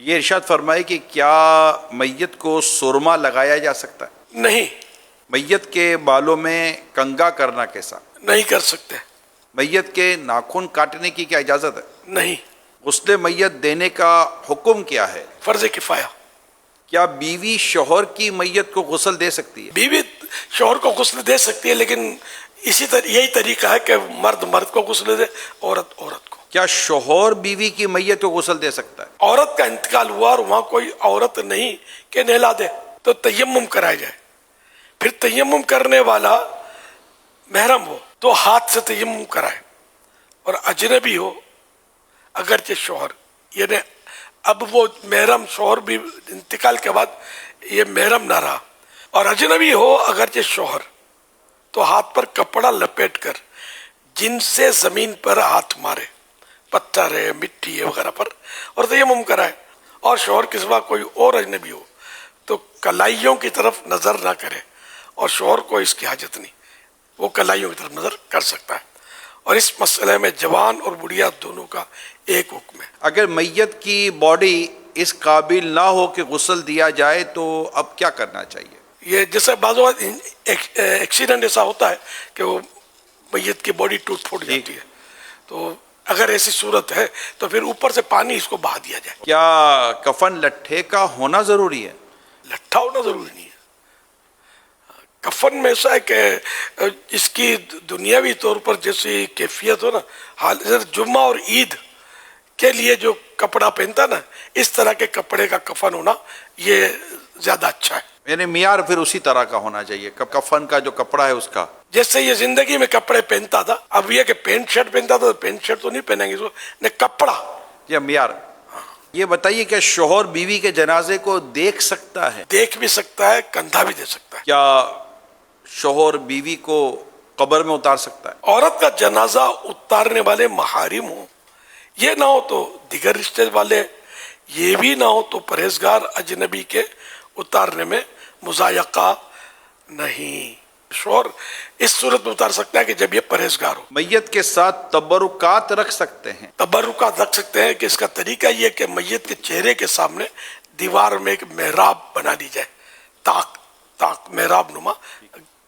یہ ارشاد فرمائے کہ کیا میت کو سرما لگایا جا سکتا ہے؟ نہیں، میت کے بالوں میں کنگا کرنا کیسا؟ نہیں کر سکتے، میت کے ناخن کاٹنے کی کیا اجازت ہے؟ نہیں، غسل میت دینے کا حکم کیا ہے؟ فرض کفایہ۔ کیا بیوی شوہر کی میت کو غسل دے سکتی ہے؟ بیوی شوہر کو غسل دے سکتی ہے، لیکن یہی طریقہ ہے کہ مرد مرد کو غسل دے، عورت عورت کو۔ کیا شوہر بیوی کی میت کو غسل دے سکتا ہے؟ عورت کا انتقال ہوا اور وہاں کوئی عورت نہیں کہ نہلا دے تو تیمم کرایا جائے، پھر تیمم کرنے والا محرم ہو تو ہاتھ سے تیمم کرائے، اور اجنبی ہو اگرچہ شوہر، یعنی اب وہ محرم شوہر بھی انتقال کے بعد یہ محرم نہ رہا، اور اجنبی ہو اگرچہ شوہر تو ہاتھ پر کپڑا لپیٹ کر جن سے زمین پر ہاتھ مارے، پتھر ہے، مٹی ہے وغیرہ پر، اور تیمم کرائے، اور شوہر کے سوا کوئی اور اجنبی ہو تو کلائیوں کی طرف نظر نہ کرے، اور شوہر کو اس کی حاجت نہیں، وہ کلائیوں کی طرف نظر کر سکتا ہے، اور اس مسئلے میں جوان اور بڑھیا دونوں کا ایک حکم ہے۔ اگر میت کی باڈی اس قابل نہ ہو کہ غسل دیا جائے تو اب کیا کرنا چاہیے؟ یہ جیسے بعض اوقات ایکسیڈنٹ ایسا ہوتا ہے کہ وہ میت کی باڈی ٹوٹ پھوٹ جاتی ہے، تو اگر ایسی صورت ہے تو پھر اوپر سے پانی اس کو بہا دیا جائے۔ کیا کفن لٹھے کا ہونا ضروری ہے؟ لٹھا ہونا ضروری نہیں ہے، کفن میں ایسا ہے کہ اس کی دنیاوی طور پر جیسی کیفیت ہو نا، حالت جمعہ اور عید کے لیے جو کپڑا پہنتا نا، اس طرح کے کپڑے کا کفن ہونا یہ زیادہ اچھا ہے۔ یعنی معیار پھر اسی طرح کا ہونا چاہیے، کفن کا جو کپڑا ہے اس کا۔ جیسے یہ زندگی میں کپڑے پہنتا تھا، اب یہ کہ پینٹ شرٹ پہنتا تھا تو پینٹ شرٹ تو نہیں پہنیں گے اس کو، نہیں کپڑا۔ یہ معیار۔ یہ بتائیے کہ شوہر بیوی کے جنازے کو دیکھ سکتا ہے؟ دیکھ بھی سکتا ہے، کندھا بھی دے سکتا ہے۔ کیا شوہر بیوی کو قبر میں اتار سکتا ہے؟ عورت کا جنازہ اتارنے والے محارم ہوں، یہ نہ ہو تو دیگر رشتے والے، یہ بھی نہ ہو تو پرہیزگار اجنبی کے اتارنے میں مضایقہ نہیں۔ شوہر اس صورت میں اتار سکتا ہے کہ جب یہ پرہیزگار ہو۔ میت کے ساتھ تبرکات رکھ سکتے ہیں؟ تبرکات رکھ سکتے ہیں کہ اس کا طریقہ یہ کہ میت کے چہرے کے سامنے دیوار میں ایک محراب بنا دی جائے، تاک محراب نما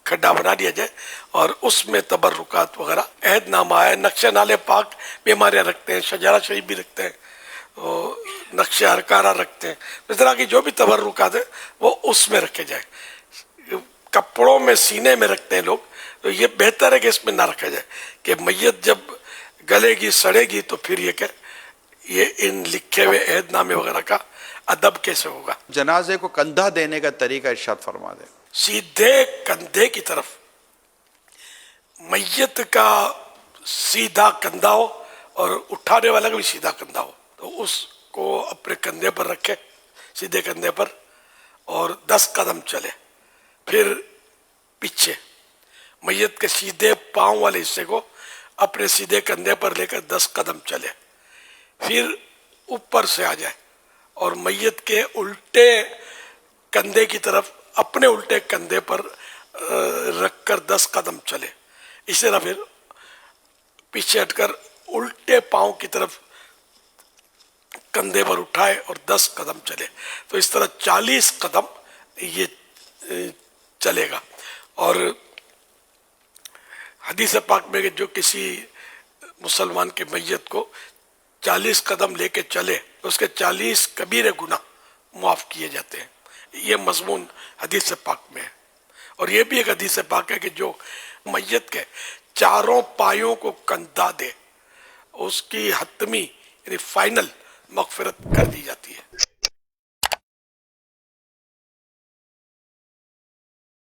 کھڈا بنا دیا جائے، اور اس میں تبرکات وغیرہ، عہد نامہ ہے، نقشہ نالے پاک بھی ہمارے یہاں رکھتے ہیں، شجرہ شریف بھی رکھتے ہیں، نقشہ ہرکارہ رکھتے ہیں، اس طرح کی جو بھی تبرکات ہیں وہ اس میں رکھے جائیں۔ کپڑوں میں سینے میں رکھتے ہیں لوگ، تو یہ بہتر ہے کہ اس میں نہ رکھا جائے، کہ میت جب گلے گی سڑے گی تو پھر یہ کہ یہ ان لکھے ہوئے عہد نامے وغیرہ کا ادب کیسے ہوگا۔ جنازے کو کندھا دینے کا طریقہ ارشاد فرما دیں۔ سیدھے کندھے کی طرف، میت کا سیدھا کندھا ہو اور اٹھانے والا کا بھی سیدھا کندھا ہو، تو اس کو اپنے کندھے پر رکھے، سیدھے کندھے پر، اور 10 قدم چلے، پھر پیچھے میت کے سیدھے پاؤں والے حصے کو اپنے سیدھے کندھے پر لے کر 10 قدم چلے، پھر اوپر سے آ جائے اور میت کے الٹے کندھے کی طرف اپنے الٹے کندھے پر رکھ کر 10 قدم چلے، اس طرح پھر پیچھے ہٹ کر الٹے پاؤں کی طرف کندھے پر اٹھائے اور 10 قدم چلے، تو اس طرح 40 قدم یہ چلے گا۔ اور حدیث پاک میں کہ جو کسی مسلمان کے میت کو 40 قدم لے کے چلے تو اس کے 40 کبیرہ گناہ معاف کیے جاتے ہیں، یہ مضمون حدیث پاک میں ہے۔ اور یہ بھی ایک حدیث پاک ہے کہ جو میت کے چاروں پایوں کو کندھا دے، اس کی حتمی یعنی فائنل مغفرت کر دی جاتی ہے۔